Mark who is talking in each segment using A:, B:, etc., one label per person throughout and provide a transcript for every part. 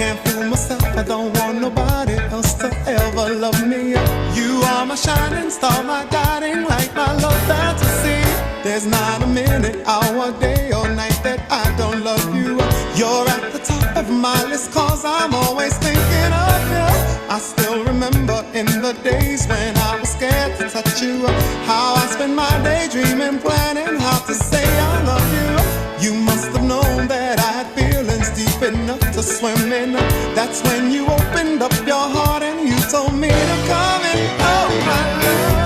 A: can't fool myself, I don't want nobody else to ever love me. You are my shining star, my guiding light, my love fantasy. There's not a minute, hour, day or night that I don't love you. You're at the top of my list, cause I'm always thinking of you. I still remember in the days when I was scared to touch you, how I spent my day dreaming, planning how to say I love you. You must have known that I had feelings deep enough to swim in. That's when you opened up your heart and you told me to come in. Oh my love,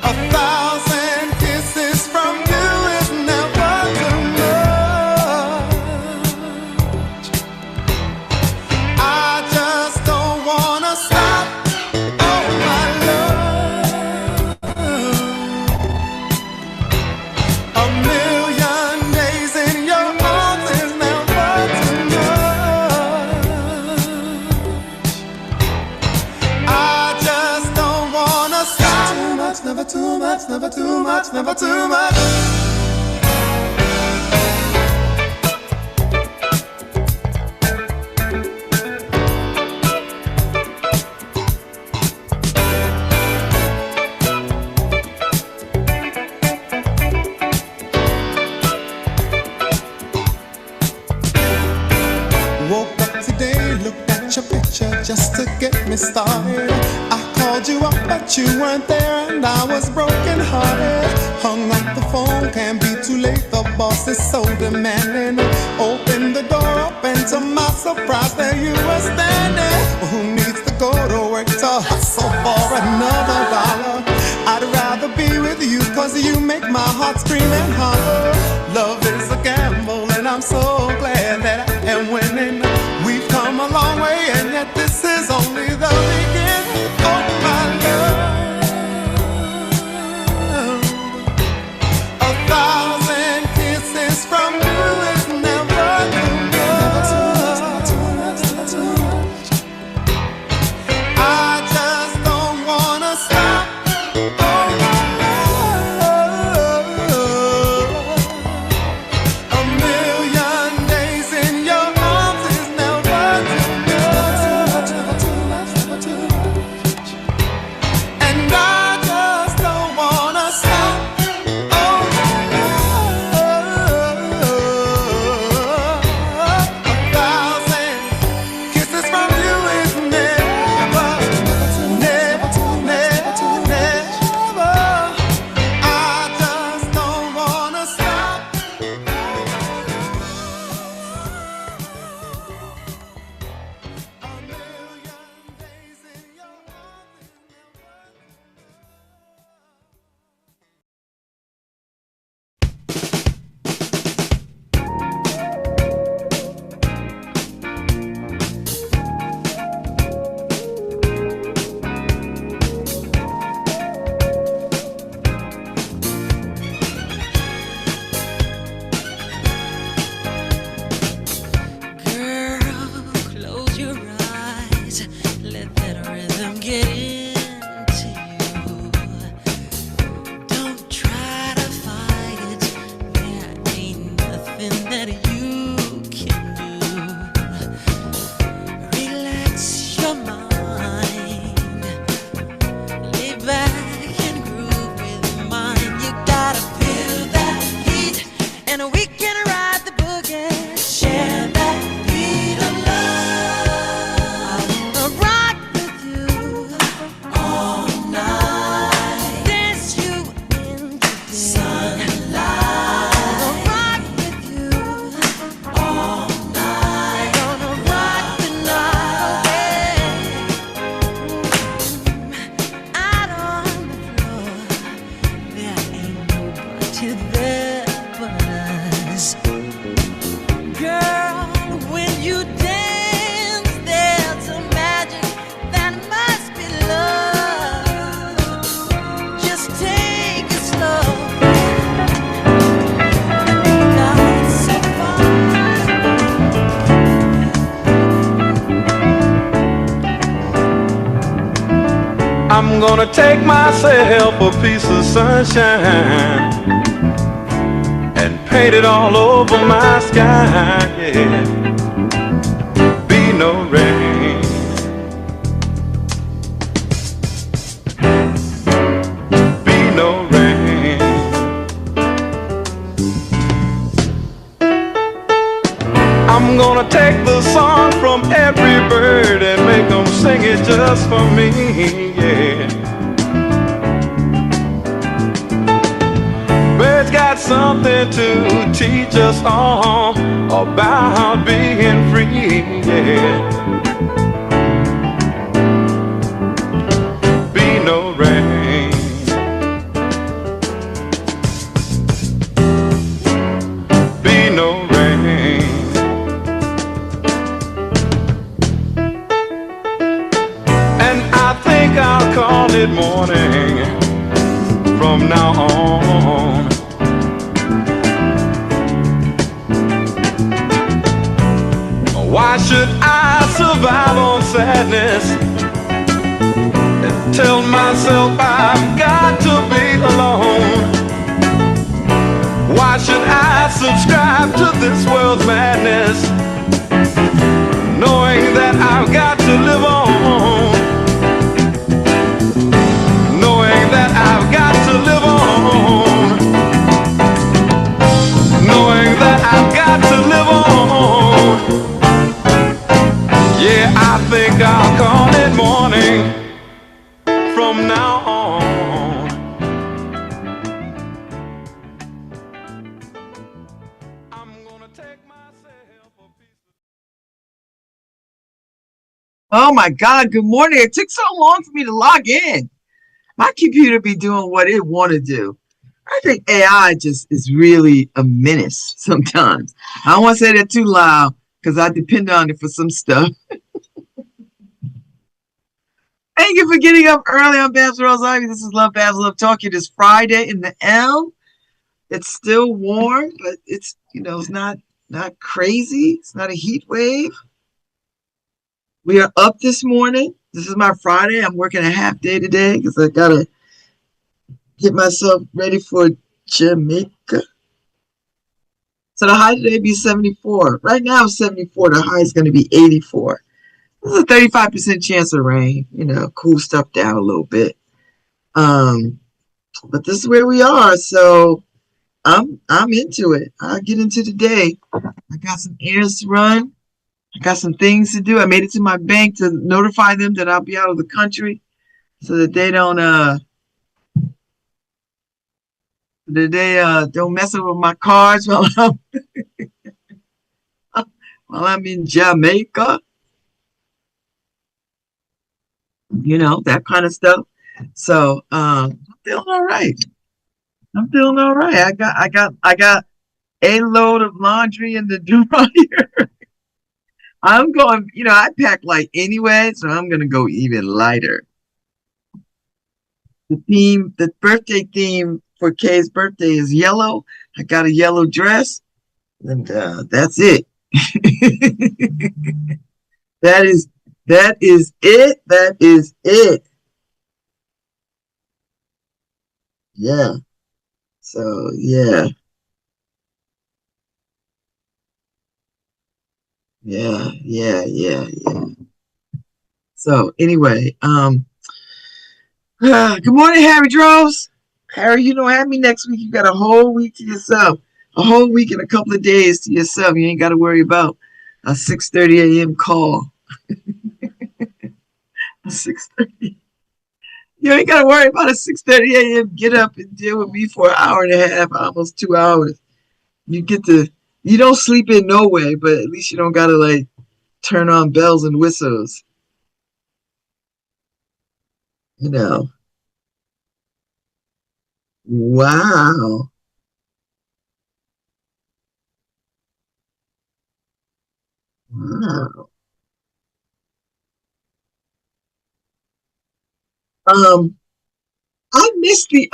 A: 1,000 kisses from you is never too much. I just don't wanna stop. Oh my love, a million days in your arms is never too much. I just don't wanna stop. Too much, never too much, never too much, never too much. Woke up today, looked at your picture just to get me started. I called you up, but you weren't there, and I was broken hearted. Hung up the phone, can't be too late, the boss is so demanding. Opened the door up, and to my surprise, there you were standing. Well, who needs to go to work to hustle for another dollar? I'd rather be with you, cause you make my heart scream and holler. Love is a gamble, and I'm so glad that I am winning. We've come a long way, and yet this is only the beginning. Oh my love, 1,000 kisses from you is never too much. I just don't wanna stop. Oh my love, a million days in your arms is never too much. And I just don't wanna stop. Oh my love, 1,000 kisses from you is never, never, never. I just don't wanna stop. A million days in your arms is never.
B: Girl, close your eyes. Let that rhythm get into you. Don't try to fight it. There ain't nothing that you can do. Relax your mind. Lay back and groove with mine. You gotta feel that heat, and we can ride the boogie. Share that beat of love. I wanna rock with you all night. Dance you into the sunlight. I wanna rock with you all night. Gonna rock the night away. Out on the floor, there ain't nobody there but us. Girl, when you dance, there's a magic that must be love. Just take it slow. We got so far.
C: I'm gonna take myself a piece of sunshine and painted all over my sky, yeah. Be no rain. Be no rain. I'm gonna take the song from every bird and make them sing it just for me, yeah. Birds got something to teach us all about being free, yeah. Be no rain. Be no rain. And I think I'll call it morning from now on. Why should I survive on sadness and tell myself I've got to be alone? Why should I subscribe to this world's madness, knowing that I've got to live on? Knowing that I've got to live on. Knowing that I've got to live on. Yeah, I think I'll call it morning from now on. I'm gonna take myself a piece of...
D: Oh my God, good morning. It took so long for me to log in. My computer be doing what it want to do. I think AI just is really a menace sometimes. I don't want to say that too loud because I depend on it for some stuff. Thank you for getting up early. I'm Babz Ivy. This is LoveBabz, LoveTalk. It is Friday in the L. It's still warm, but it's, it's not crazy. It's not a heat wave. We are up this morning. This is my Friday. I'm working a half day today because I got to get myself ready for Jamaica. So the high today be 74. Right now it's 74. The high is going to be 84. There's a 35% chance of rain. Cool stuff down a little bit. But this is where we are. So I'm into it. I'll get into the day. I got some errands to run. I got some things to do. I made it to my bank to notify them that I'll be out of the country so that they don't mess up with my cards while I'm in Jamaica. That kind of stuff. So I'm feeling all right. I got a load of laundry in the dryer. I'm going, I pack light anyway, so I'm gonna go even lighter. The birthday theme for Kay's birthday is yellow. I got a yellow dress, and that's it. That is it. That is it. Yeah. So yeah. So anyway, good morning, Harry Droves. Harry, you don't have me next week. You got a whole week to yourself. A whole week and a couple of days to yourself. You ain't got to worry about a 6:30 a.m. call. 6:30. You ain't got to worry about a 6:30 a.m. get up and deal with me for an hour and a half, almost 2 hours. You don't sleep in no way, but at least you don't got to turn on bells and whistles. Wow. Wow. I missed the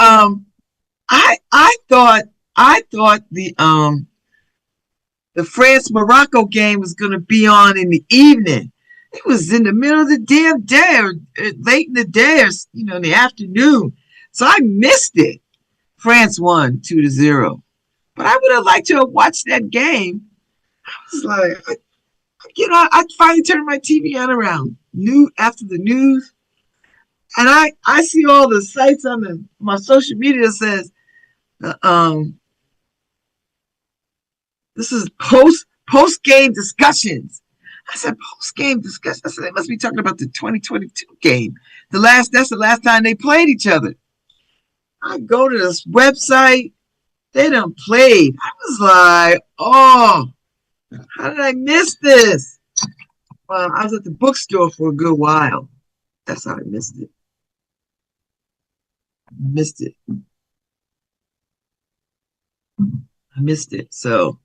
D: I thought the France Morocco game was gonna be on in the evening. It was in the middle of the damn day, or late in the day, or in the afternoon. So I missed it. France won 2-0. But I would have liked to have watched that game. I was like, I finally turned my TV on around after the news, and I see all the sites on my social media that says, uh, um, this is post game discussions. I said post game discussion. I said they must be talking about the 2022 game. That's the last time they played each other. I go to this website. They done played. I was like, oh, how did I miss this? Well, I was at the bookstore for a good while. That's how I missed it. I missed it. I missed it. So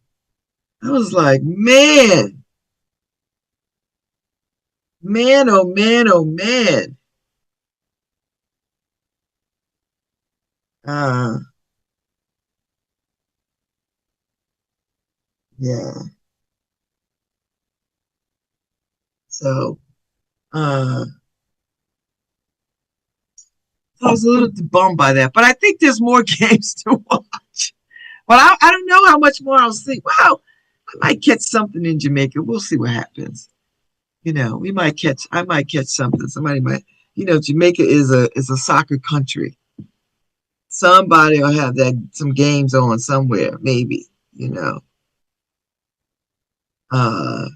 D: I was like, man, oh man, oh man. Uh, yeah. So, uh, I was a little bummed by that, but I think there's more games to watch. But I don't know how much more I'll see. Wow, I might catch something in Jamaica. We'll see what happens. I might catch something. Somebody might, Jamaica is a soccer country. Somebody will have some games on somewhere, maybe, you know. Uh,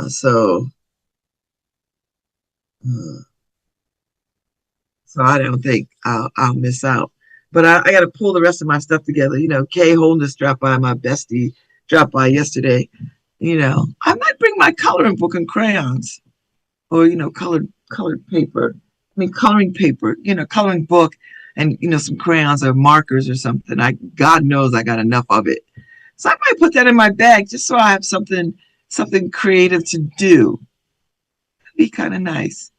D: so, uh, so I don't think I'll miss out. But I got to pull the rest of my stuff together. Kay Holness dropped by, my bestie dropped by yesterday. I might bring my coloring book and crayons, or colored paper. I mean, coloring paper. Coloring book, and some crayons or markers or something. God knows I got enough of it, so I might put that in my bag just so I have something creative to do. It'd be kind of nice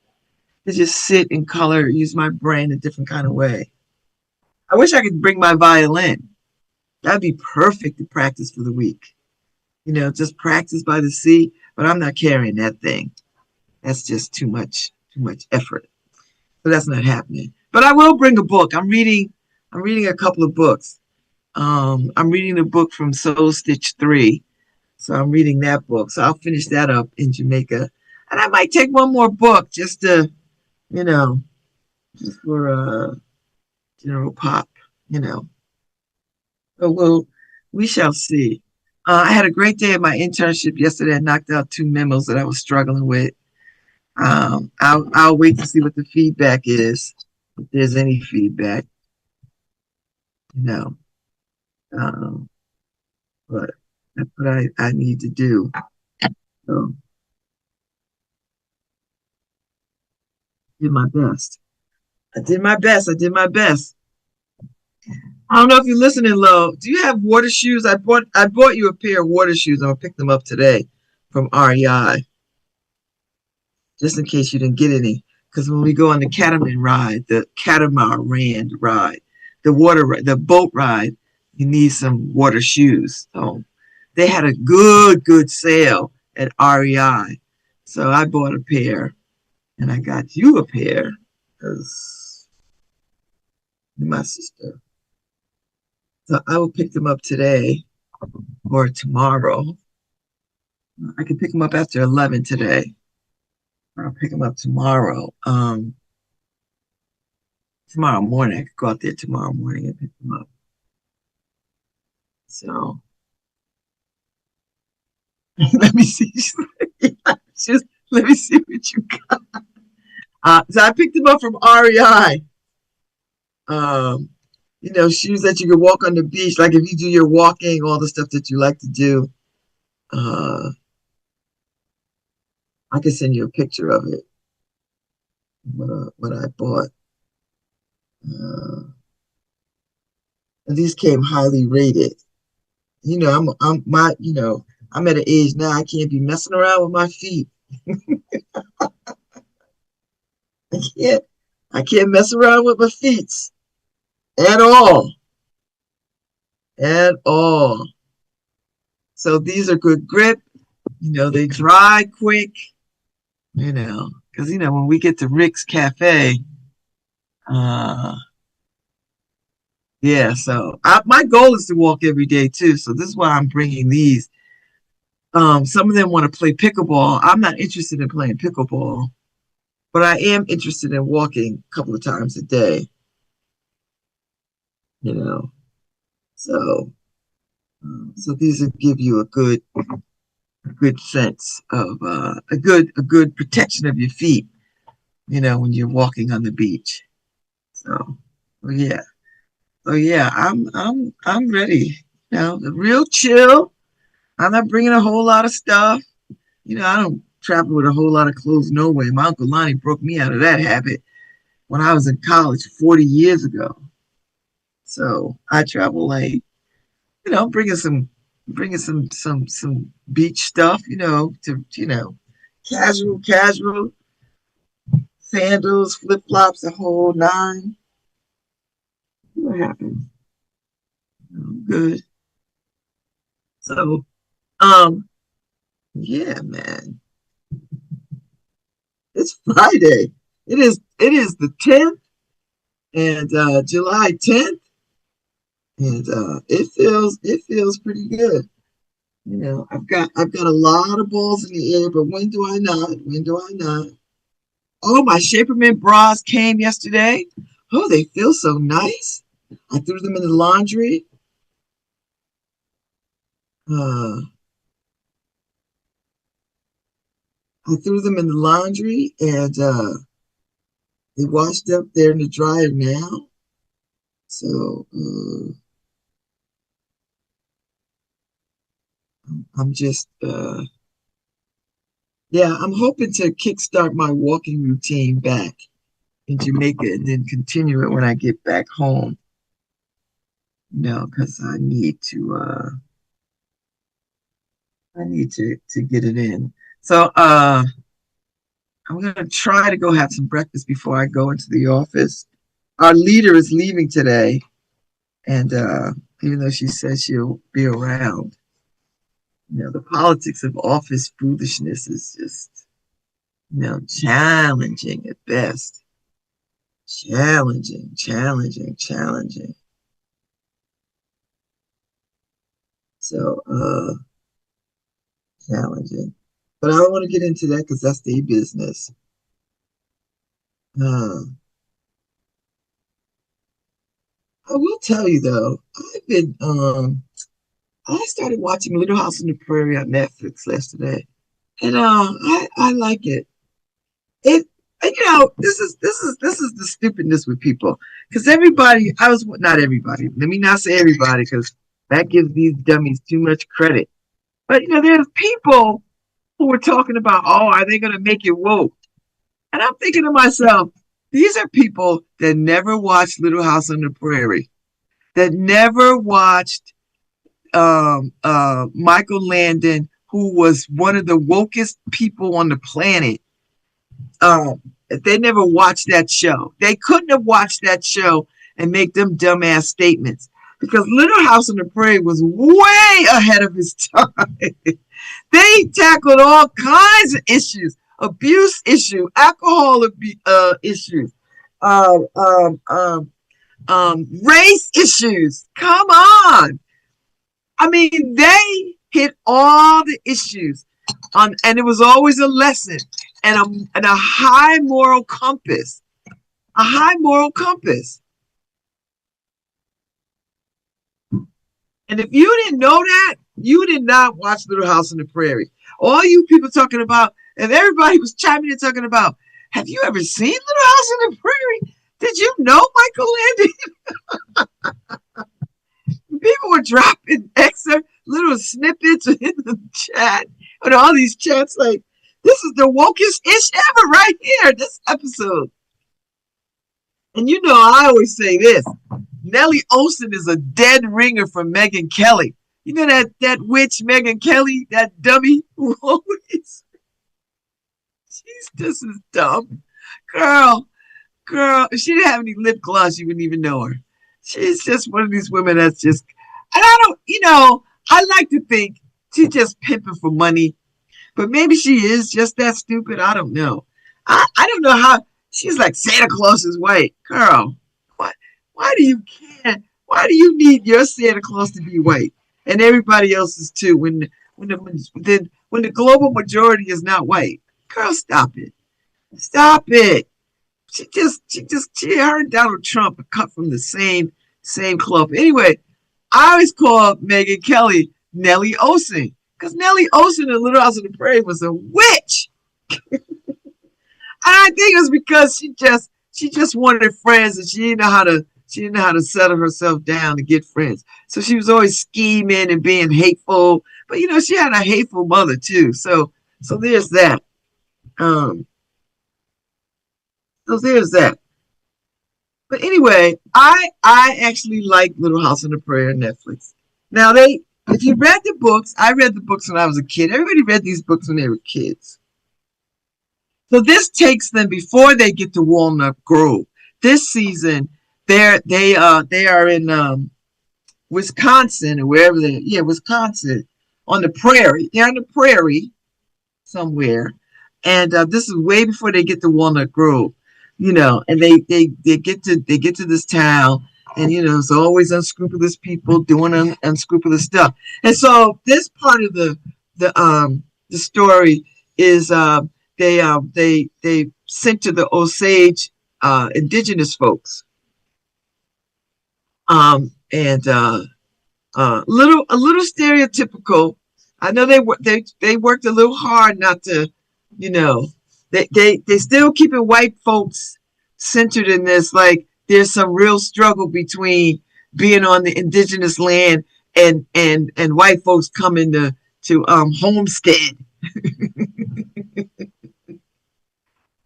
D: to just sit and color, use my brain a different kind of way. I wish I could bring my violin. That'd be perfect to practice for the week. Just practice by the sea, but I'm not carrying that thing. That's just too much effort. So that's not happening. But I will bring a book. I'm reading a couple of books. I'm reading a book from Soul Stitch 3. So I'm reading that book. So I'll finish that up in Jamaica. And I might take one more book just to, just for general pop, So we shall see. I had a great day at my internship yesterday. I knocked out 2 memos that I was struggling with. I'll wait to see what the feedback is, if there's any feedback, you know. Um, but that's what I need to do. So did my best. I did my best. I did my best. I don't know if you're listening, Lo. Do you have water shoes? I bought you a pair of water shoes. I'm gonna pick them up today from REI, just in case you didn't get any. Because when we go on the catamaran ride, the boat ride, you need some water shoes. So they had a good sale at REI. So I bought a pair, and I got you a pair because my sister. So I will pick them up today or tomorrow. I can pick them up after 11 today. I'll pick them up tomorrow. Tomorrow morning. I could go out there tomorrow morning and pick them up. So let me see. Just let me see what you got. So I picked them up from REI. Shoes that you can walk on the beach, like if you do your walking, all the stuff that you like to do. I can send you a picture of it. What I bought. And these came highly rated. I'm at an age now I can't be messing around with my feet. I can't mess around with my feet at all. At all. So these are good grip. They dry quick. Because when we get to Rick's Cafe, Yeah, so my goal is to walk every day too. So this is why I'm bringing these. Some of them want to play pickleball. I'm not interested in playing pickleball, but I am interested in walking a couple of times a day. You know, so so these will give you a good sense of a good protection of your feet. You know, when you're walking on the beach. So, oh yeah, oh yeah, I'm ready. You know, real chill. I'm not bringing a whole lot of stuff. You know, I don't travel with a whole lot of clothes. No way. My Uncle Lonnie broke me out of that habit when I was in college 40 years ago. So I travel like, you know, bringing some beach stuff, you know, to, you know, casual, sandals, flip flops, the whole nine. What happened? Good. So, um, yeah, man, it's Friday. It is the 10th and July 10th, and it feels pretty good. You know, I've got a lot of balls in the air, but when do I not? When do I not? Oh, my Shaperman bras came yesterday. Oh, they feel so nice. I threw them in the laundry. Uh, I threw them in the laundry, and they washed up there in the dryer now. So I'm just yeah, I'm hoping to kickstart my walking routine back in Jamaica and then continue it when I get back home. You know, because I need to get it in. So I'm gonna try to go have some breakfast before I go into the office. Our leader is leaving today, and even though she says she'll be around, you know, the politics of office foolishness is just, you know, challenging at best. Challenging. So challenging. But I don't want to get into that because that's their business. Uh, I will tell you though, I started watching Little House on the Prairie on Netflix yesterday, and I like it. It and, you know, this is the stupidness with people, because everybody, I was not everybody. Let me not say everybody, because that gives these dummies too much credit. But you know, there's people who were talking about, oh, are they going to make it woke? And I'm thinking to myself, these are people that never watched Little House on the Prairie, that never watched Michael Landon, who was one of the wokest people on the planet. They never watched that show. They couldn't have watched that show and make them dumbass statements, because Little House on the Prairie was way ahead of his time. They tackled all kinds of issues, abuse issue, alcohol issues, um, um, um, race issues. Come on. I mean, they hit all the issues, and it was always a lesson and a high moral compass. A high moral compass. And if you didn't know that, you did not watch Little House on the Prairie. All you people talking about, and everybody was chiming in talking about, have you ever seen Little House on the Prairie? Did you know Michael Landon? People were dropping excerpt little snippets in the chat, and all these chats like, this is the wokest ish ever right here, this episode. And you know, I always say this, Nellie Olson is a dead ringer for Megyn Kelly. You know that witch Megyn Kelly, that dummy who always, she's just as dumb. Girl, if she didn't have any lip gloss, you wouldn't even know her. She's just one of these women that's just, and I don't, you know, I like to think she's just pimping for money, but maybe she is just that stupid. I don't know. I don't know how she's like Santa Claus is white. Girl, why do you care? Why do you need your Santa Claus to be white and everybody else's too? When the global majority is not white, girl, stop it, stop it. Her and Donald Trump are cut from the same cloth. Anyway, I always call Megyn Kelly Nellie Olsen because Nellie Olsen in Little House on the Prairie was a witch. I think it was because she just wanted friends and she didn't know how to settle herself down to get friends. So she was always scheming and being hateful. But she had a hateful mother too. So there's that. So there's that. But anyway, I actually like Little House on the Prairie on Netflix. Now if you read the books, I read the books when I was a kid. Everybody read these books when they were kids. So this takes them before they get to Walnut Grove. This season, they are in Wisconsin or wherever Wisconsin on the prairie. They're on the prairie somewhere, and this is way before they get to Walnut Grove. And they get to this town, and it's always unscrupulous people doing unscrupulous stuff. And so this part of the story is they sent to the Osage indigenous folks, and a little stereotypical. I know they worked a little hard not to, they still keeping white folks centered in this. Like there's some real struggle between being on the indigenous land and white folks coming to homestead.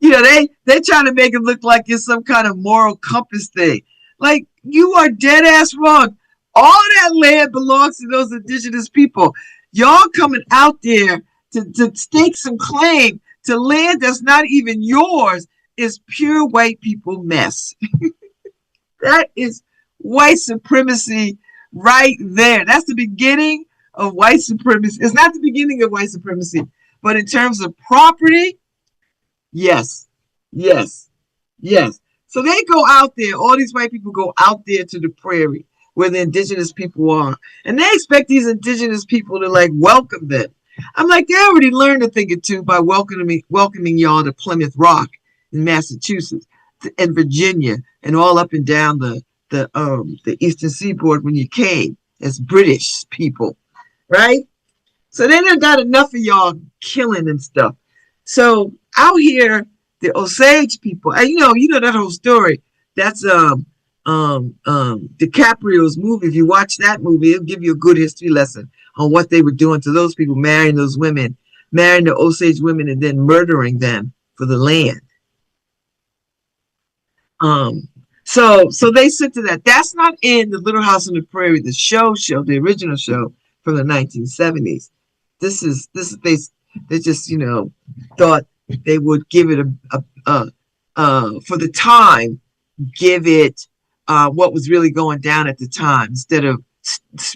D: They trying to make it look like it's some kind of moral compass thing. Like, you are dead ass wrong. All of that land belongs to those indigenous people. Y'all coming out there to stake some claim to land that's not even yours is pure white people mess. That is white supremacy right there. That's the beginning of white supremacy. It's not the beginning of white supremacy, but in terms of property, yes. So they go out there, all these white people go out there to the prairie where the indigenous people are. And they expect these indigenous people to like welcome them. I'm like, they already learned a thing or two by welcoming y'all to Plymouth Rock in Massachusetts and Virginia and all up and down the Eastern Seaboard when you came as British people, right? So they done got enough of y'all killing and stuff. So out here, the Osage people, and you know that whole story. That's DiCaprio's movie. If you watch that movie, it'll give you a good history lesson on what they were doing to those people, marrying those women, marrying the Osage women, and then murdering them for the land. So they said to that. That's not in the Little House on the Prairie, the show, the original show from the 1970s. This is they just thought they would give it for the time, give it what was really going down at the time instead of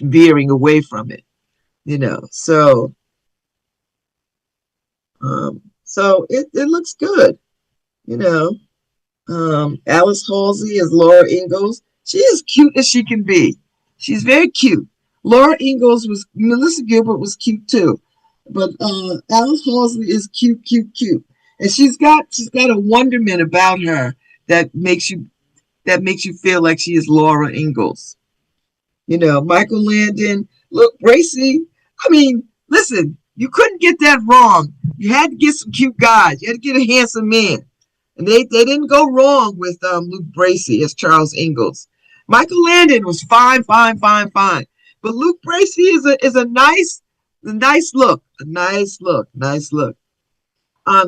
D: veering away from it, So it looks good, Alice Halsey as Laura Ingalls. She is cute as she can be. She's very cute. Laura Ingalls Melissa Gilbert was cute too. But Alice Halsey is cute, and she's got a wonderment about her that makes you feel like she is Laura Ingalls. Michael Landon, look, Bracy. I mean, listen, you couldn't get that wrong. You had to get some cute guys. You had to get a handsome man, and they didn't go wrong with Luke Bracy as Charles Ingalls. Michael Landon was fine, but Luke Bracy is a nice look.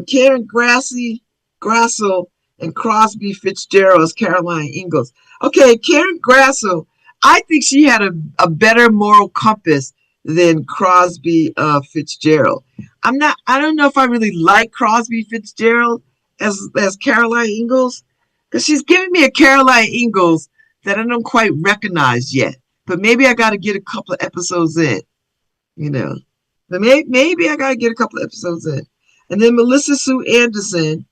D: Karen Grassel and Crosby Fitzgerald as Caroline Ingalls. Okay, Karen Grassel, I think she had a better moral compass than Crosby Fitzgerald. I don't know if I really like Crosby Fitzgerald as Caroline Ingalls, because she's giving me a Caroline Ingalls that I don't quite recognize yet. But maybe I got to get a couple of episodes in, But maybe I got to get a couple of episodes in. And then Melissa Sue Anderson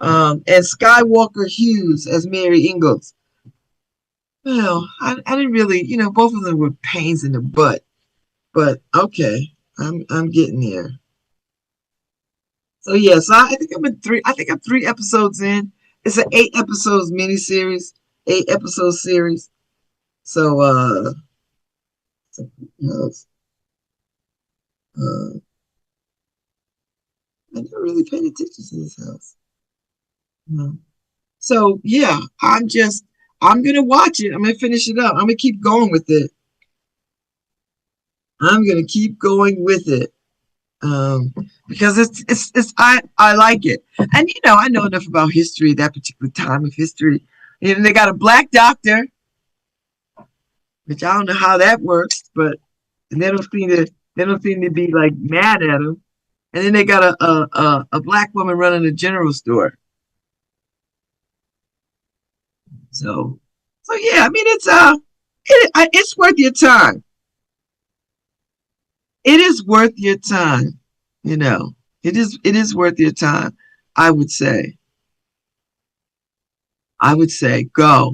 D: and Skywalker Hughes as Mary Ingalls. Well, I didn't really, both of them were pains in the butt, but okay, I'm getting there. So yeah, so I think I'm in three. I think I'm 3 episodes in. It's an 8 episodes miniseries, 8 episode series. So uh, uh I never really paid attention to this house. No. So yeah, I'm gonna watch it. I'm gonna finish it up. I'm gonna keep going with it. I'm gonna keep going with it. Um, because it's I like it. And I know enough about history, that particular time of history. And they got a black doctor, which I don't know how that works, but they don't seem to be like mad at him. And then they got a black woman running a general store. So yeah, I mean it's worth your time. It is worth your time. You know, it is worth your time. I would say. I would say uh,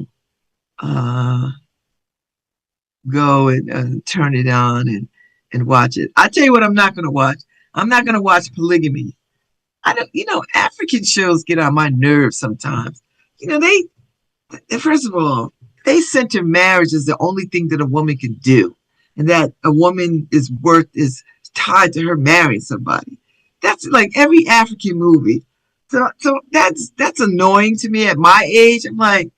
D: go and turn it on and watch it. I tell you what, I'm not going to watch. I'm not going to watch polygamy. I don't. African shows get on my nerves sometimes. First of all, they center marriage as the only thing that a woman can do, and that a woman is tied to her marrying somebody. That's like every African movie. So that's annoying to me at my age. I'm like,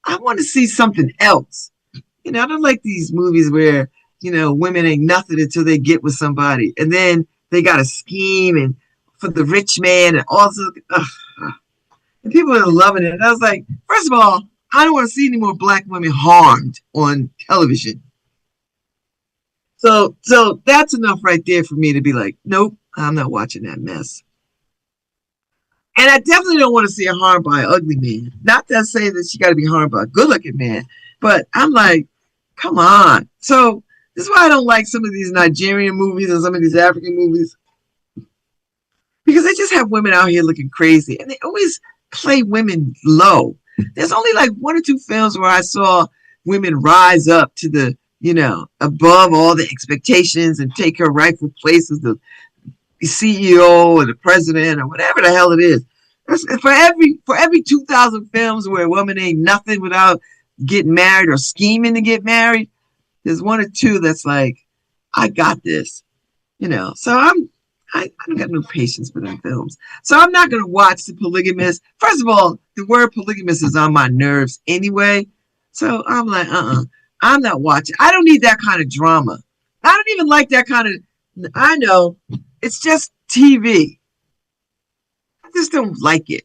D: I want to see something else. I don't like these movies where women ain't nothing until they get with somebody, and then they got a scheme and for the rich man and also. And people are loving it. And I was like, first of all, I don't want to see any more black women harmed on television. So that's enough right there for me to be like, nope, I'm not watching that mess. And I definitely don't want to see her harmed by an ugly man. Not to say that she got to be harmed by a good looking man, but I'm like, come on. So this is why I don't like some of these Nigerian movies and some of these African movies because they just have women out here looking crazy and they always play women low. There's only like one or two films where I saw women rise up to above all the expectations and take her rightful place as the CEO or the president or whatever the hell it is. For every 2,000 films where a woman ain't nothing without getting married or scheming to get married, there's one or two that's like, I got this. So I don't got no patience for them films. So I'm not gonna watch The Polygamist. First of all, the word polygamist is on my nerves anyway. So I'm like, I'm not watching. I don't need that kind of drama. I don't even like that kind of I know. It's just TV. I just don't like it.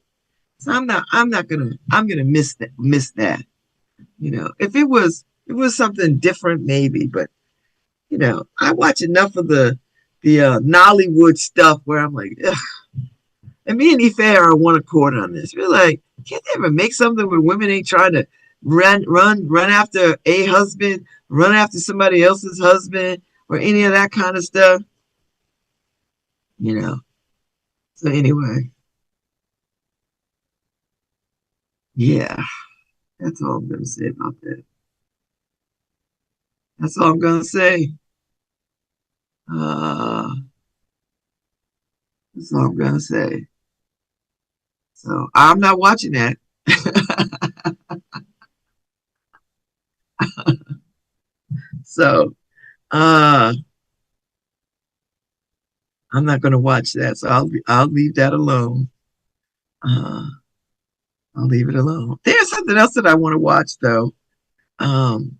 D: So I'm gonna miss that. If it was something different, maybe, but I watch enough of the Nollywood stuff where I'm like, ugh. And me and Ife are one accord on this. We're like, can't they ever make something where women ain't trying to run after a husband, run after somebody else's husband, or any of that kind of stuff? You know. So anyway, yeah, that's all I'm gonna say about that. That's all I'm gonna say. Uh, that's all I'm gonna say. So I'm not watching that. So uh I'm not gonna watch that. So I'll leave that alone. Uh I'll leave it alone. There's something else that I want to watch though. Um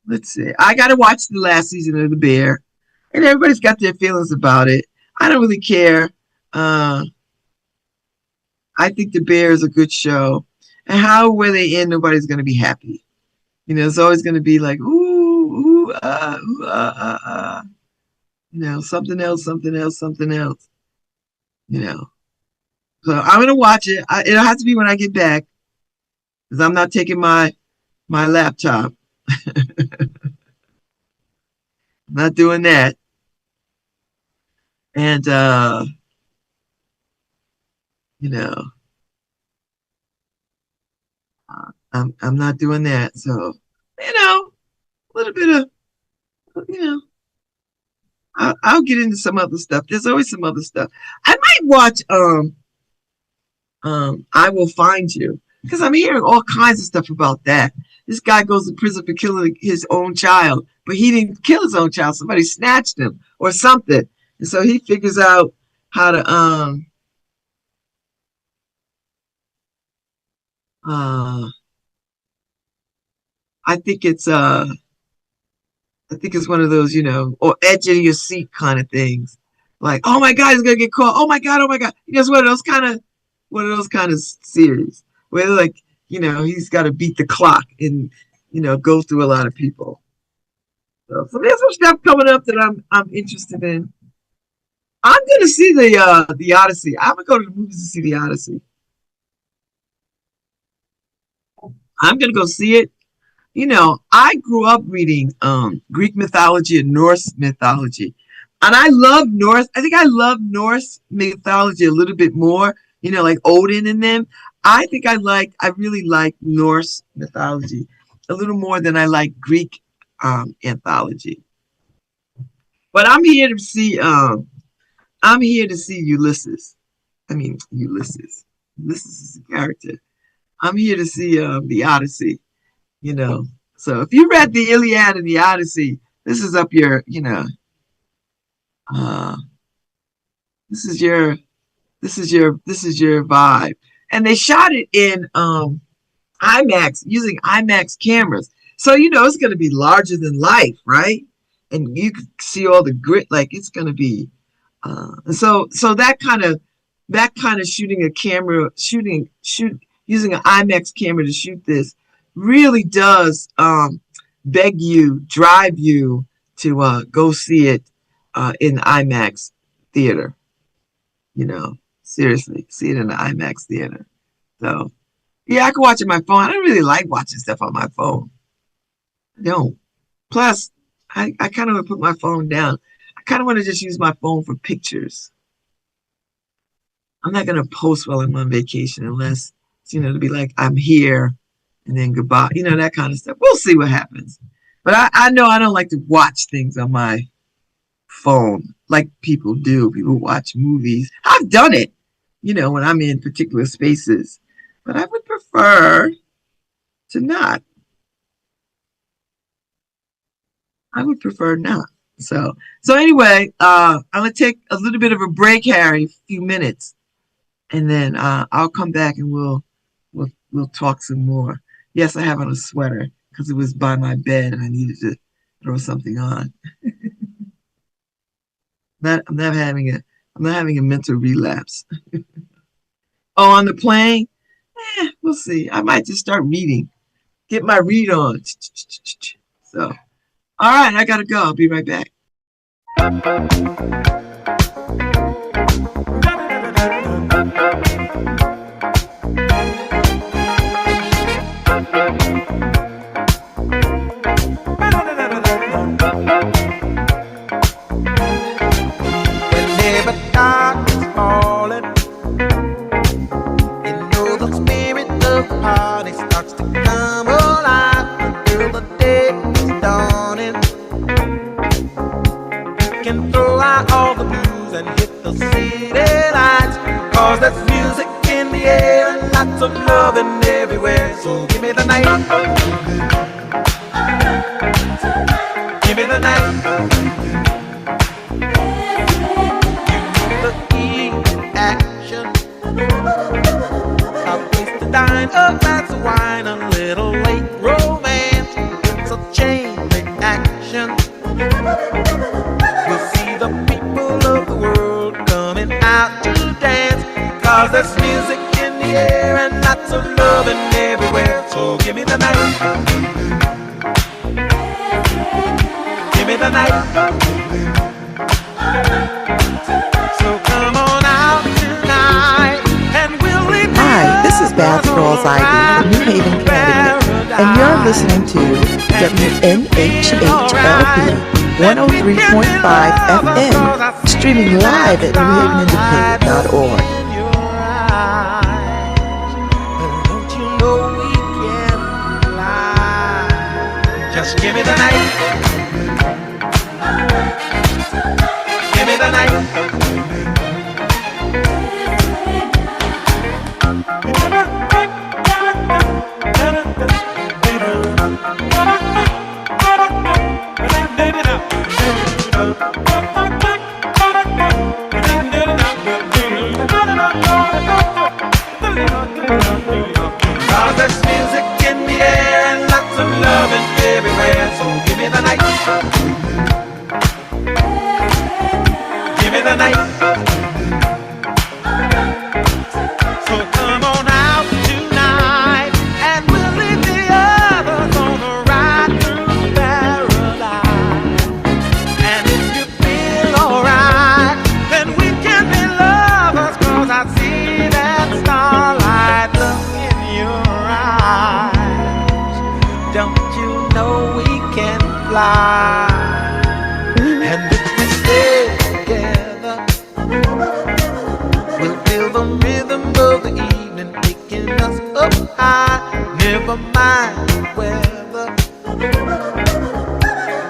D: let's see. I gotta watch the last season of The Bear. And everybody's got their feelings about it. I don't really care. Uh I think The Bear is a good show. And however they end, nobody's gonna be happy. It's always gonna be like, something else, something else, something else. You know. So I'm gonna watch it. It'll have to be when I get back because I'm not taking my laptop. I'm not doing that. And you know, I'm not doing that. So, a little bit of, you know, I'll get into some other stuff. There's always some other stuff. I might watch I Will Find You, because I'm hearing all kinds of stuff about that. This guy goes to prison for killing his own child, but he didn't kill his own child. Somebody snatched him or something, and so he figures out how to uh I think it's one of those, or edge of your seat kind of things. Like, oh my God, he's gonna get caught. Oh my God, oh my God. It's one of those kind of series where like, he's got to beat the clock and go through a lot of people. So there's some stuff coming up that I'm interested in. I'm gonna see the Odyssey. I'm gonna go to the movies to see the Odyssey. I'm gonna go see it. I grew up reading Greek mythology and Norse mythology. And I think I love Norse mythology a little bit more, like Odin and them. I think I really like Norse mythology a little more than I like Greek anthology. But I'm here to see Ulysses. I mean Ulysses. Ulysses is a character. I'm here to see the Odyssey. So if you read the Iliad and the Odyssey, this is up your, uh, this is your, this is your vibe. And they shot it in IMAX using IMAX cameras. So it's going to be larger than life, right? And you can see all the grit, like it's going to be. So that kind of shooting a camera, using an IMAX camera to shoot this really does drive you to go see it in IMAX theater. Seriously, see it in the IMAX theater. So, yeah, I can watch it on my phone. I don't really like watching stuff on my phone. I don't. Plus, I kind of want to put my phone down. I kind of want to just use my phone for pictures. I'm not going to post while I'm on vacation unless, to be like, I'm here and then goodbye, that kind of stuff. We'll see what happens. But I know I don't like to watch things on my phone like people do. People watch movies. I've done it, when I'm in particular spaces. But I would prefer to not. I would prefer not. So anyway, I'm gonna take a little bit of a break, Harry, a few minutes, and then I'll come back and we'll talk some more. Yes, I have on a sweater because it was by my bed and I needed to throw something on. I'm not having a mental relapse. Oh, on the plane? We'll see. I might just start reading. Get my read on. So, all right, I gotta go. I'll be right back.
E: Whenever darkness falling, the spirit of the party starts to come alive until the day is dawning. You can throw out all the blues and hit the city lights, 'cause there's music in the air and lots of loving everywhere. So give me the night, give me the night. Dine, a glass of wine, a little late romance. So chain reaction. We'll see the people of the world coming out to dance, 'cause there's music in the air and lots of loving everywhere. So give me the night, give me the night. So come on out tonight.
F: Hi, this is Babz Rawls Ivy from New Haven, Connecticut, and you're listening to WNHHLP 103.5 FM, streaming live at newhavenindependent.org.
E: Don't you know we can Just give me the night. Give me the night. Cause there's music in the air and lots of loving everywhere. So give me the night. Give me the night. So come on out tonight and we'll leave the others on a ride through paradise. And if you feel alright, then we can be lovers. Cause I see that starlight look in your eyes. Don't you know we can fly? And if we stay together, we'll feel the rhythm of the evening picking us up high. Never mind the weather,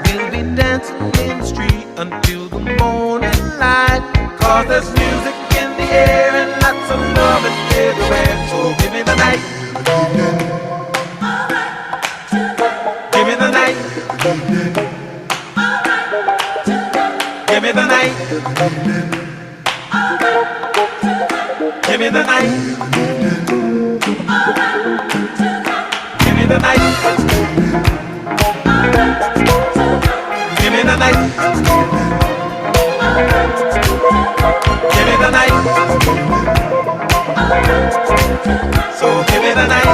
E: we'll be dancing in the street until the morning light. Cause there's music in the air and lots of loving everywhere. So give me the night. Give me the night. Give me the night. Give me the night. Give me the night. Give me the night. Give me the night. So give me the night.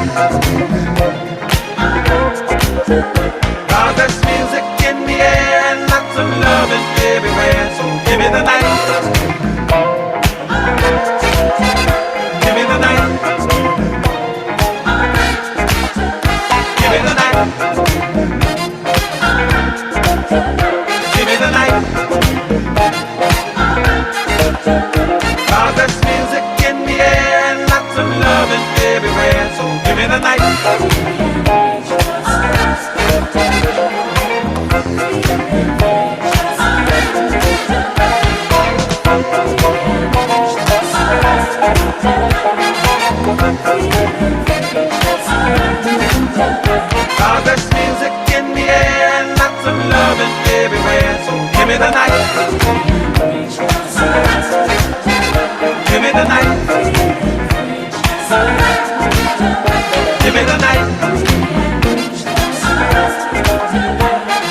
E: Cause there's music in the air and lots of loving everywhere. So give me the night. Give me the night. Give me the night. Give me the night. Cause there's music in the air and lots of loving everywhere. So give me the night. Cause there's music in the air and lots of loving everywhere. So give me the night. Give me the night. Give me the night.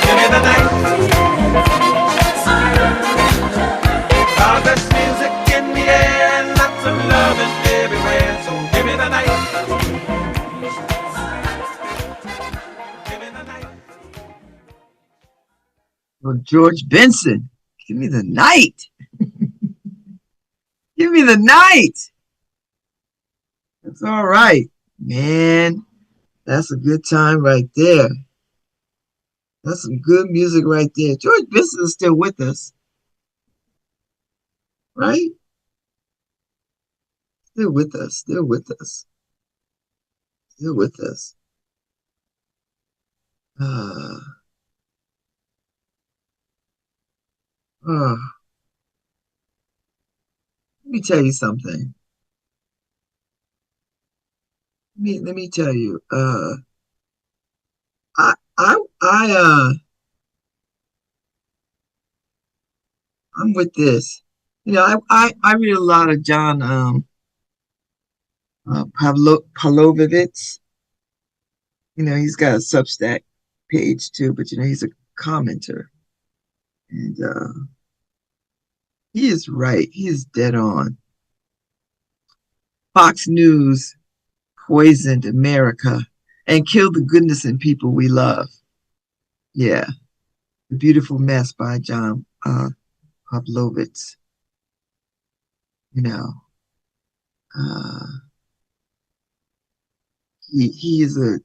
E: Give me the night. Cause there's music in the air and lots of loving everywhere. So give me the night. Give me the night.
D: Well, George Benson, give me the night. Give me the night. That's all right, man. That's a good time right there. That's some good music right there. George Benson is still with us, right? Still with us. Still with us. Still with us. Uh, let me tell you something. Let me tell you. I'm with this. You know, I read a lot of John Pavlovitz. You know, he's got a Substack page too, but you know, he's a commenter, and he is right. He is dead on. Fox News poisoned America and killed the goodness in people we love. Yeah, The Beautiful Mess by John Pavlovitz. You know, he is a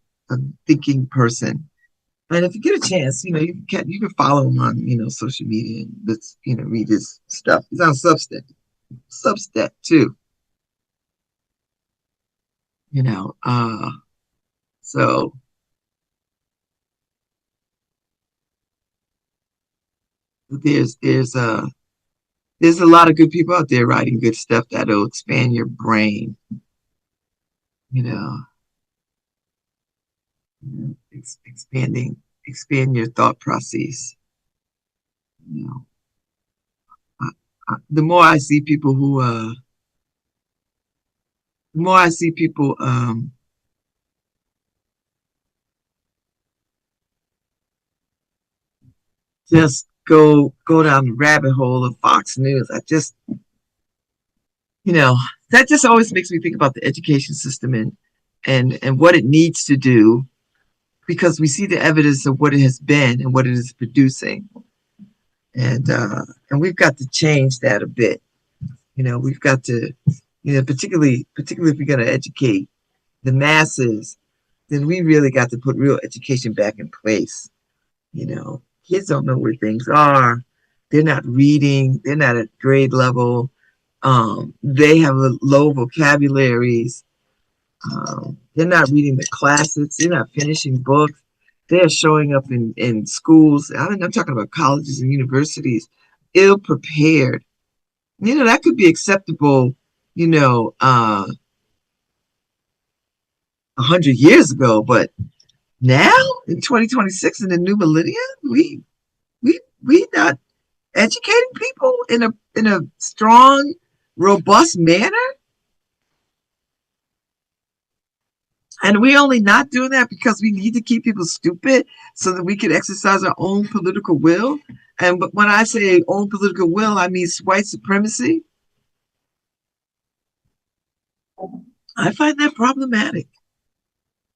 D: thinking person. And if you get a chance, you know, you can follow him on, you know, social media and let's, you know, read his stuff. He's on Substack too. You know, so There's a lot of good people out there writing good stuff that'll expand your brain, you know, expand your thought process. You know, the more I see people the more I see people just go down the rabbit hole of Fox News. You know, that just always makes me think about the education system and what it needs to do because we see the evidence of what it has been and what it is producing, and we've got to change that a bit. You know, we've got to, you know, particularly if we're going to educate the masses, then we really got to put real education back in place. You know, kids don't know where things are. They're not reading. They're not at grade level. They have low vocabularies. They're not reading the classics. They're not finishing books. They're showing up in schools. I mean, I'm talking about colleges and universities, ill prepared. You know, that could be acceptable, you know, 100 years ago, but now in 2026 in the new millennium, we not educating people in a strong, robust manner. And we only not doing that because we need to keep people stupid so that we can exercise our own political will. And when I say own political will, I mean white supremacy. I find that problematic.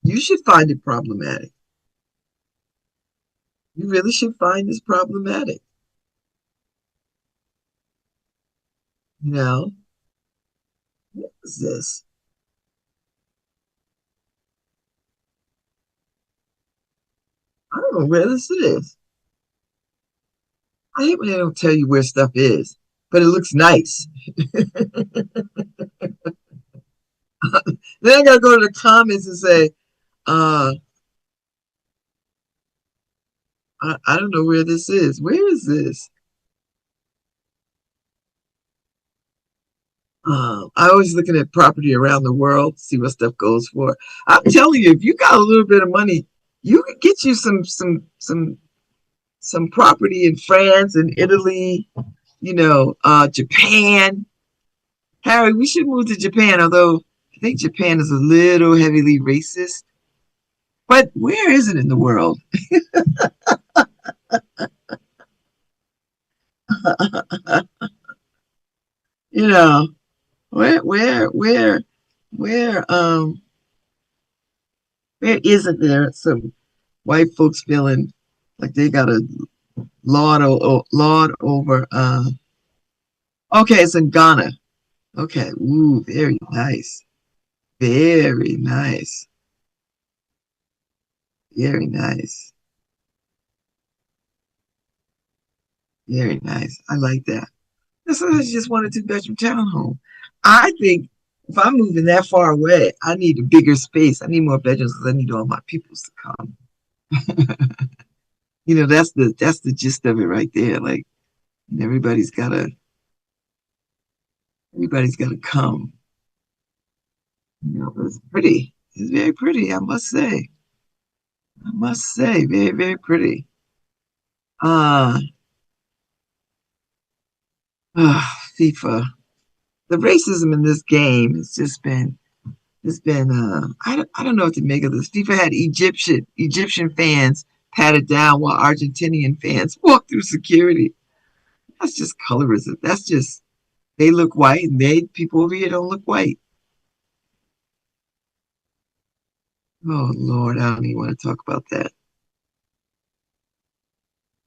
D: You should find it problematic. You really should find this problematic. You know, what is this? I don't know where this is. I hate when they don't tell you where stuff is, but it looks nice. Then I gotta go to the comments and say, uh, I don't know where this is. Where is this? I always looking at property around the world, see what stuff goes for. I'm telling you, if you got a little bit of money, you could get you some property in France and Italy, you know, Japan. Harry, we should move to Japan, although I think Japan is a little heavily racist. But where is it in the world? You know, where where isn't there some white folks feeling like they got a lord over okay, it's in Ghana. Okay, ooh, very nice. Very nice. Very nice. Very nice. I like that. Sometimes you just want a 2 bedroom townhome. I think if I'm moving that far away, I need a bigger space. I need more bedrooms because I need all my peoples to come. You know, that's the gist of it right there. Like everybody's gotta come. You know, but it's pretty. It's very pretty, I must say. I must say, very, very pretty. Uh, FIFA. The racism in this game has just been it's been I don't know what to make of this. FIFA had Egyptian fans patted down while Argentinian fans walked through security. That's just colorism. That's just they look white and people over here don't look white. Oh Lord, I don't even want to talk about that.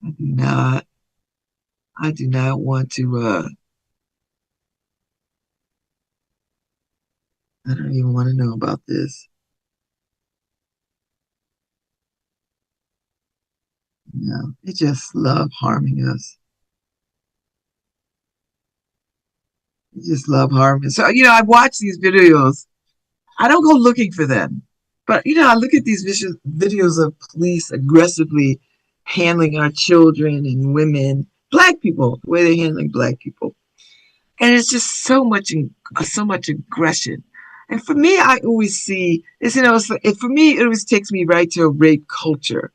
D: I do not. I do not want to I don't even want to know about this. You know, they just love harming us. They just love harming. So, you know, I watch these videos. I don't go looking for them. But, you know, I look at these videos of police aggressively handling our children and women black people, the way they're handling black people. And it's just so much aggression. And for me, I always see it's, for me, it always takes me right to a rape culture,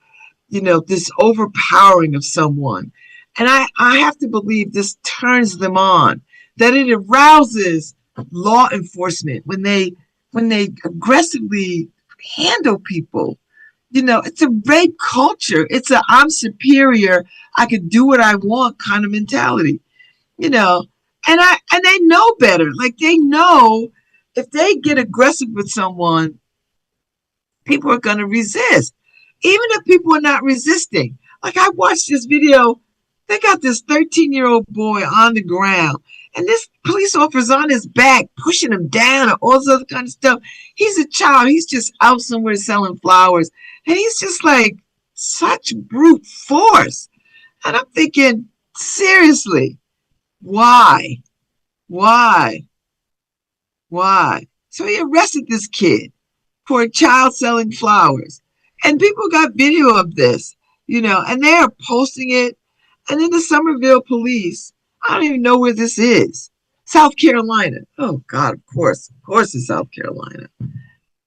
D: this overpowering of someone. And I have to believe this turns them on, that it arouses law enforcement when they aggressively handle people. It's a rape culture. It's a I'm superior, I could do what I want kind of mentality. And they know better. Like, they know if they get aggressive with someone, people are going to resist. Even if people are not resisting. Like, I watched this video. They got this 13-year-old boy on the ground, and this police officer's on his back, pushing him down and all this other kind of stuff. He's a child. He's just out somewhere selling flowers. And he's just like such brute force. And I'm thinking, seriously, why? Why? Why? So he arrested this kid for a child selling flowers. And people got video of this, and they are posting it. And then the Somerville police, I don't even know where this is. South Carolina. Oh, God, of course it's South Carolina.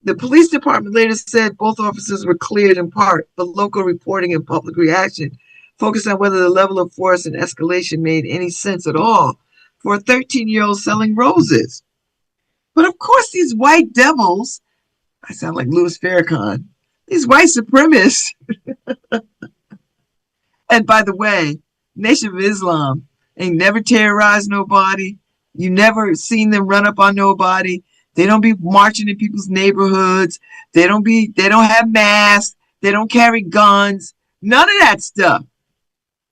D: The police department later said both officers were cleared in part, but local reporting and public reaction focused on whether the level of force and escalation made any sense at all for a 13-year-old selling roses. But of course, these white devils, I sound like Louis Farrakhan, these white supremacists, and by the way, Nation of Islam ain't never terrorized nobody. You never seen them run up on nobody. They don't be marching in people's neighborhoods. They don't have masks. They don't carry guns. None of that stuff.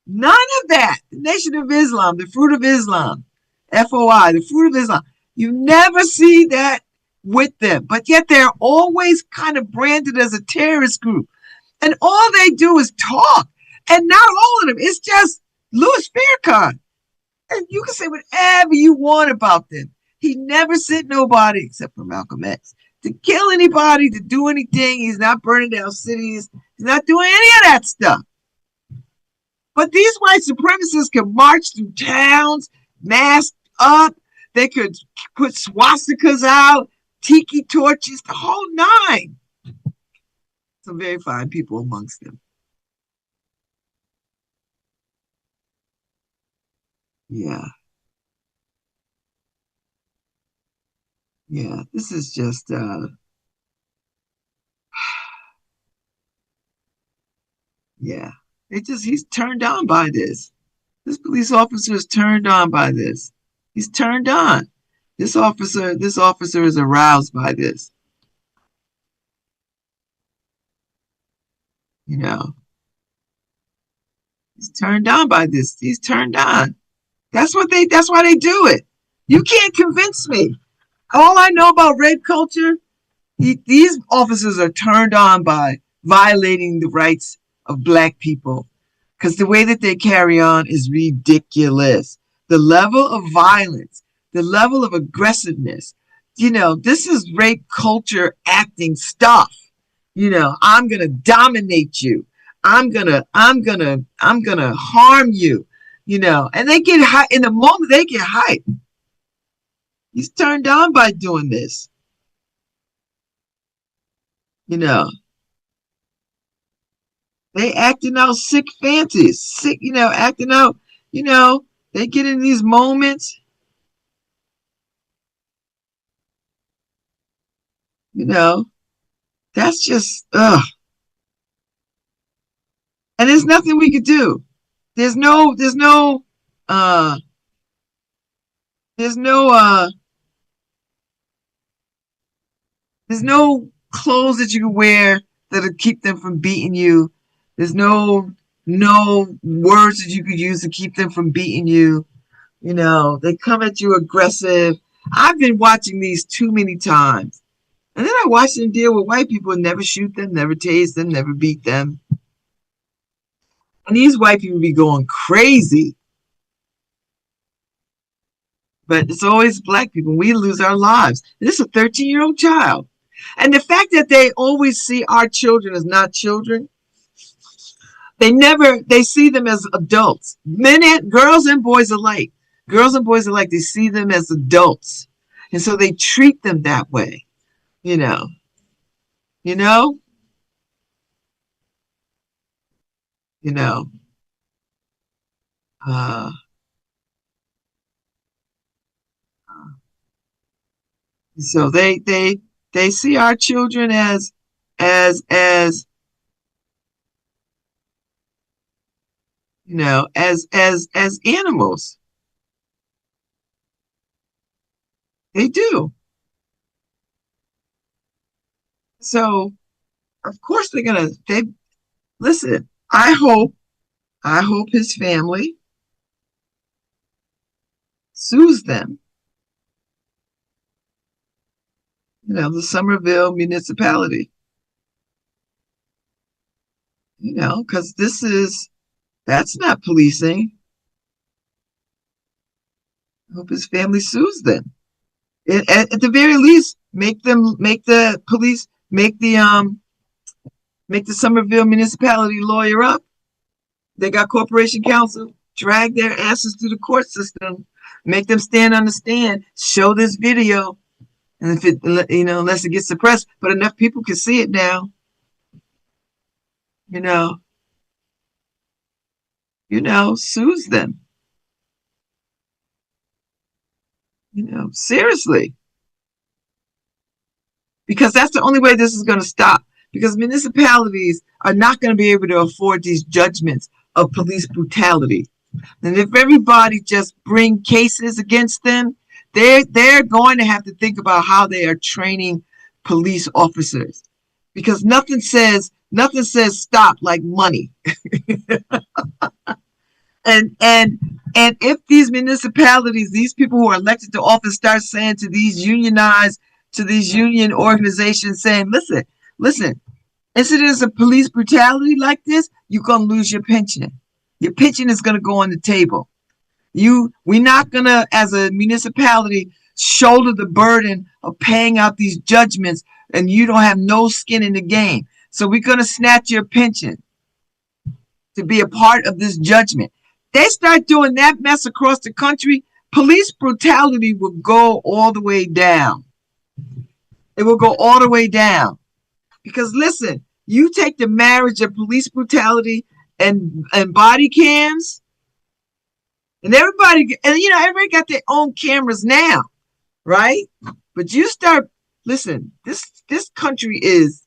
D: None of that. The Nation of Islam, the Fruit of Islam, FOI, the Fruit of Islam. You never see that with them. But yet they're always kind of branded as a terrorist group. And all they do is talk. And not all of them. It's just Louis Farrakhan. And you can say whatever you want about them. He never sent nobody, except for Malcolm X, to kill anybody, to do anything. He's not burning down cities. He's not doing any of that stuff. But these white supremacists can march through towns, masked up. They could put swastikas out, tiki torches, the whole nine. Some very fine people amongst them. Yeah. Yeah, this is just, yeah. He's turned on by this. This police officer is turned on by this. He's turned on. This officer is aroused by this. He's turned on by this. He's turned on. That's why they do it. You can't convince me. All I know about rape culture, these officers are turned on by violating the rights of Black people, because the way that they carry on is ridiculous. The level of violence, the level of aggressiveness, this is rape culture acting stuff. I'm going to dominate you. I'm going to harm you, and they get high in the moment. They get hyped. He's turned on by doing this. They acting out sick fancies, acting out, they get in these moments, that's just, ugh. And there's nothing we could do. There's no clothes that you can wear that'll keep them from beating you. There's no words that you could use to keep them from beating you. They come at you aggressive. I've been watching these too many times. And then I watch them deal with white people and never shoot them, never tase them, never beat them. And these white people be going crazy. But it's always Black people. We lose our lives. This is a 13-year-old child. And the fact that they always see our children as not children, They see them as adults, girls and boys alike. Girls and boys alike, they see them as adults. And so they treat them that way, you know, you know, you know. Uh, so they see our children as as animals. They do. So of course they listen. I hope his family sues them. The Somerville municipality. Because that's not policing. I hope his family sues them. At the very least, make the police, make the Somerville municipality lawyer up. They got corporation counsel, drag their asses through the court system, make them stand on the stand, show this video, and if it, unless it gets suppressed, but enough people can see it now, sues them. Seriously. Because that's the only way this is going to stop. Because municipalities are not going to be able to afford these judgments of police brutality. And if everybody just bring cases against them, they're going to have to think about how they are training police officers. Because nothing says stop like money. And if these municipalities, these people who are elected to office, start saying to these union organizations, saying, listen, incidents of police brutality like this, you're gonna lose your pension. Your pension is gonna go on the table. We're not gonna, as a municipality, shoulder the burden of paying out these judgments, and you don't have no skin in the game. So we're gonna snatch your pension to be a part of this judgment. They start doing that mess across the country, police brutality will go all the way down. It will go all the way down. Because listen, you take the marriage of police brutality and body cams, and everybody got their own cameras now, right? But you start, listen, this country is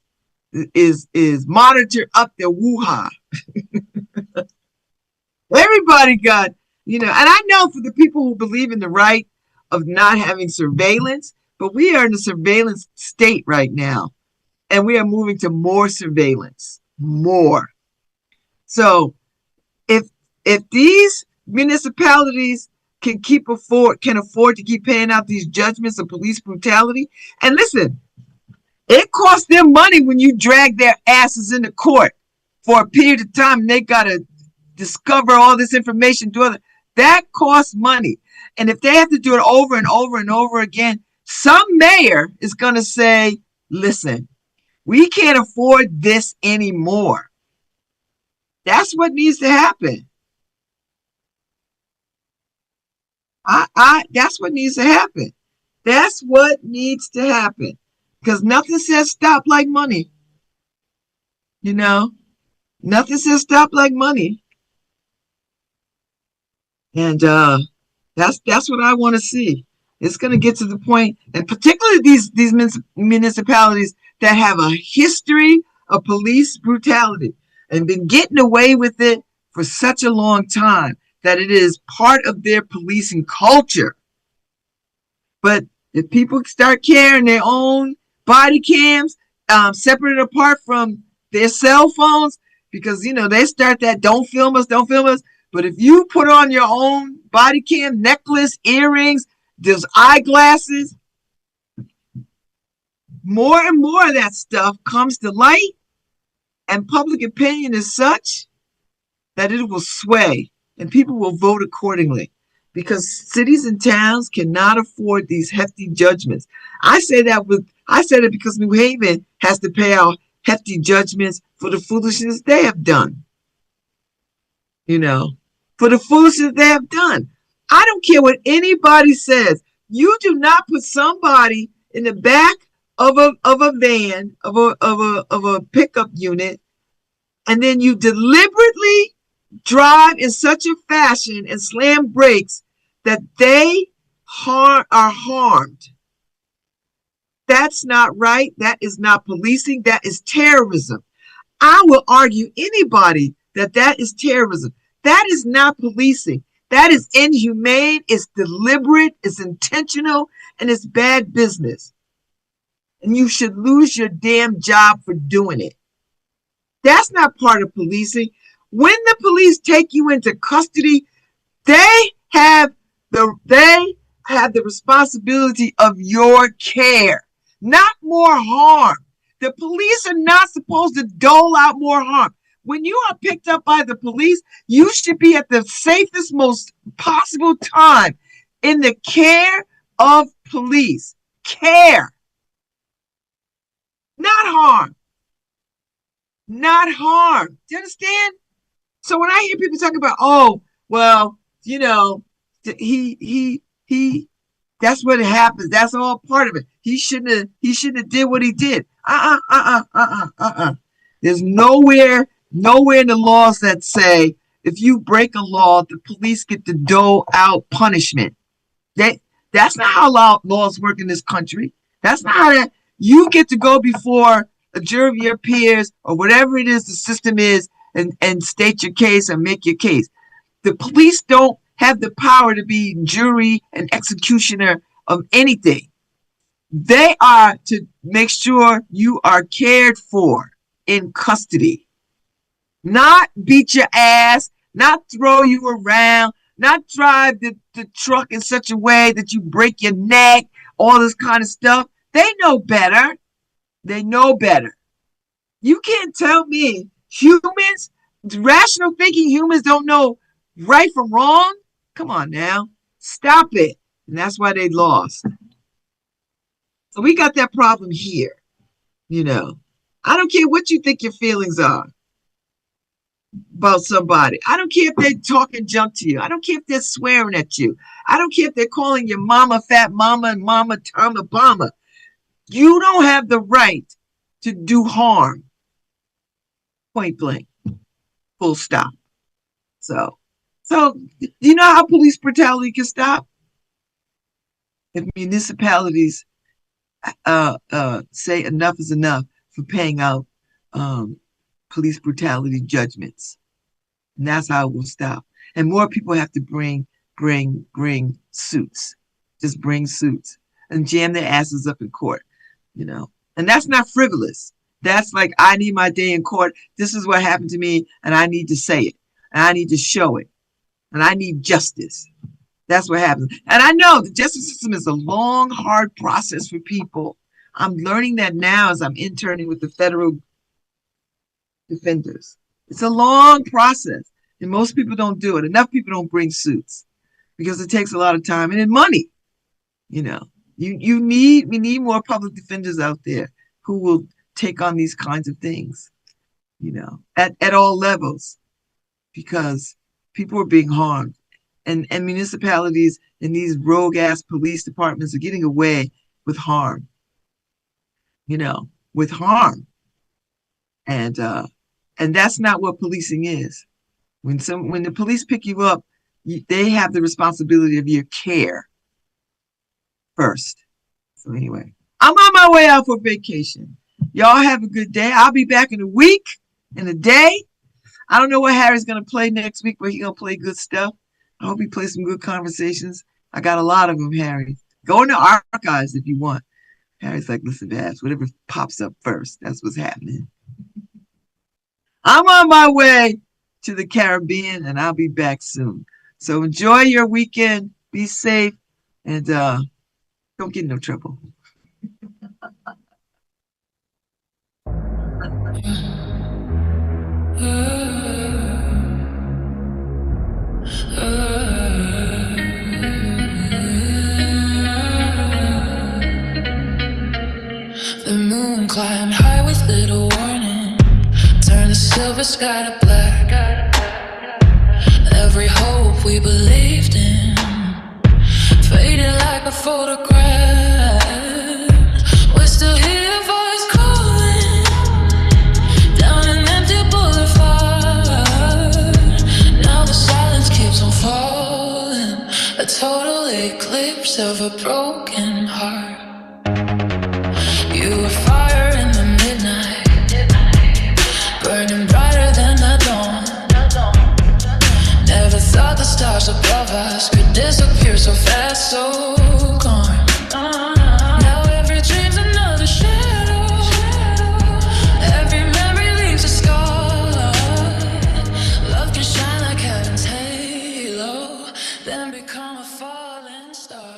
D: monitored up their woo-ha. Everybody got, and I know for the people who believe in the right of not having surveillance, but we are in a surveillance state right now, and we are moving to more surveillance, more. So if these municipalities can afford to keep paying out these judgments of police brutality, and listen, it costs them money when you drag their asses into court for a period of time, and they gotta discover all this information, that costs money. And if they have to do it over and over and over again, some mayor is going to say, listen, we can't afford this anymore. That's what needs to happen. That's what needs to happen. That's what needs to happen. Because nothing says stop like money. Nothing says stop like money. And that's what I want to see. It's going to get to the point, and particularly these municipalities that have a history of police brutality and been getting away with it for such a long time that it is part of their policing culture. But if people start carrying their own body cams, separated apart from their cell phones, because they start that don't film us. But if you put on your own body cam, necklace, earrings, those eyeglasses, more and more of that stuff comes to light, and public opinion is such that it will sway and people will vote accordingly, because cities and towns cannot afford these hefty judgments. I said it because New Haven has to pay out hefty judgments for the foolishness they have done. for the foolishness they have done. I don't care what anybody says. You do not put somebody in the back of a van, of a pickup unit, and then you deliberately drive in such a fashion and slam brakes that they are harmed. That's not right. That is not policing. That is terrorism. I will argue anybody that is terrorism. That is not policing. That is inhumane. It's deliberate. It's intentional. And it's bad business. And you should lose your damn job for doing it. That's not part of policing. When the police take you into custody, they have the responsibility of your care, not more harm. The police are not supposed to dole out more harm. When you are picked up by the police, you should be at the safest, most possible time in the care of police. Care. Not harm. Not harm. Do you understand? So when I hear people talk about, oh, well, he that's what happens. That's all part of it. He shouldn't have did what he did. There's nowhere in the laws that say if you break a law, the police get to dole out punishment. That's not how laws work in this country. That's not how that you get to go before a jury of your peers or whatever it is the system is and state your case and make your case. The police don't have the power to be jury and executioner of anything. They are to make sure you are cared for in custody. Not beat your ass, not throw you around, not drive the truck in such a way that you break your neck, all this kind of stuff. They know better. They know better. You can't tell me humans, rational thinking humans don't know right from wrong. Come on now. Stop it. And that's why they lost. So we got that problem here. I don't care what you think your feelings are about somebody. I don't care if they're talking junk to you. I don't care if they're swearing at you. I don't care if they're calling your mama fat mama and mama Tom Obama. You don't have the right to do harm. Point blank. Full stop. So you know how police brutality can stop? If municipalities say enough is enough for paying out police brutality judgments. And that's how it will stop. And more people have to bring suits. Just bring suits and jam their asses up in court, And that's not frivolous. That's like, I need my day in court. This is what happened to me, and I need to say it. And I need to show it. And I need justice. That's what happens. And I know the justice system is a long, hard process for people. I'm learning that now as I'm interning with the federal defenders. It's a long process, and most people don't do it. Enough people don't bring suits because it takes a lot of time and money. We need more public defenders out there who will take on these kinds of things, at all levels, because people are being harmed. And municipalities and these rogue ass police departments are getting away with harm, with harm. And that's not what policing is. When the police pick you up, they have the responsibility of your care first. So anyway, I'm on my way out for vacation. Y'all have a good day. I'll be back in a week, in a day. I don't know what Harry's going to play next week, but he's going to play good stuff. I hope he plays some good conversations. I got a lot of them, Harry. Go in the archives if you want. Harry's like, listen, Babz, whatever pops up first, that's what's happening. I'm on my way to the Caribbean, and I'll be back soon. So enjoy your weekend. Be safe, and don't get in no trouble.
G: The moon climbed high with little warning, turned the silver sky to black. we believed in faded like a photograph. We're still here, voice calling down an empty boulevard. Now the silence keeps on falling, a total eclipse of a broken heart. You were fire in the midnight, burning brighter than the dawn. Never thought the stars above us could disappear so fast, so gone. Now every dream's another shadow, every memory leaves a scar. Love can shine like heaven's halo, then become a falling star.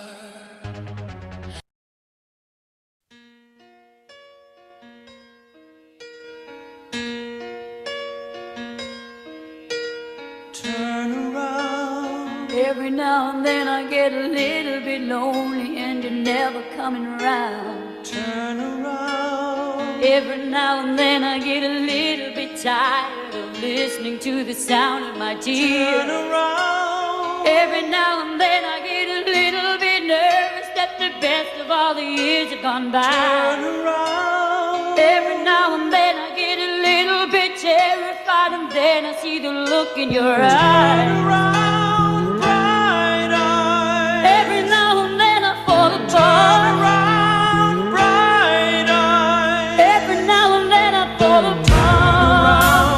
E: Turn around.
H: Every now and then I get a little bit lonely and you're never coming around.
E: Turn around.
H: Every now and then I get a little bit tired of listening to the sound of my tears.
E: Turn around.
H: Every now and then I get a little bit nervous that the best of all the years have gone by.
E: Turn around.
H: Every now and then I get a little bit terrified, and then I see the look in your eyes.
E: Turn around, bright eyes.
H: Every now and then I fall
E: Turn
H: apart.
E: around, bright eyes.
H: Every now and then I fall apart.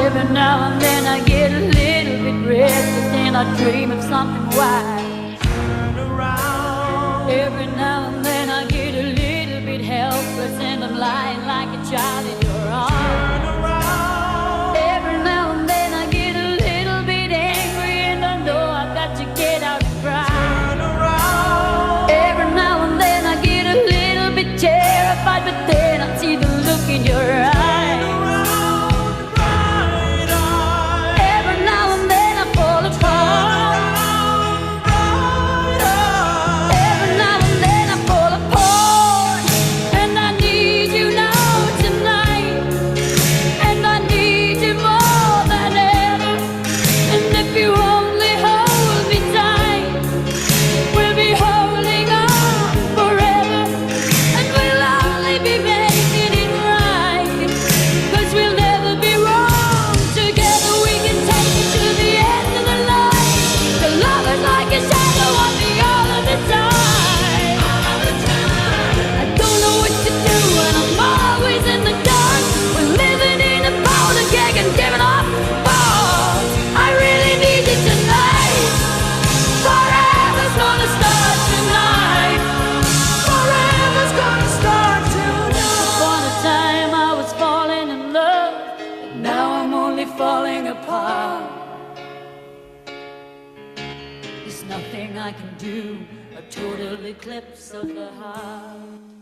H: Every now and then I get a little bit restless and I dream of something wise.
E: Turn around.
H: Every now and then I get a little bit helpless and I'm lying like a child in your arms.
E: Turn around.
H: Every now and then I get a little bit angry and I know I've got to get out and cry.
E: Turn around.
H: Every now and then I get a little bit terrified, but then I see the look in your eyes.
E: Around, bright eyes.
H: Every now and then I fall apart.
E: Bright eyes.
H: Every now and then I fall apart. And I need you now tonight. And I need you more than ever. And if you only hold me tight, we'll be holding on forever. And we'll only be making it right, 'cause we'll never be wrong. Together we can take it to the end of the line. The love is like a shadow on me all of the time. I don't know what to do and I'm always in the dark. We're living in a powder keg and giving off balls. I really need you tonight. Forever's gonna start tonight.
E: Forever's gonna start tonight.
H: Upon a time I was falling in love, but now I'm only falling apart. There's nothing I can do, a total eclipse of the heart.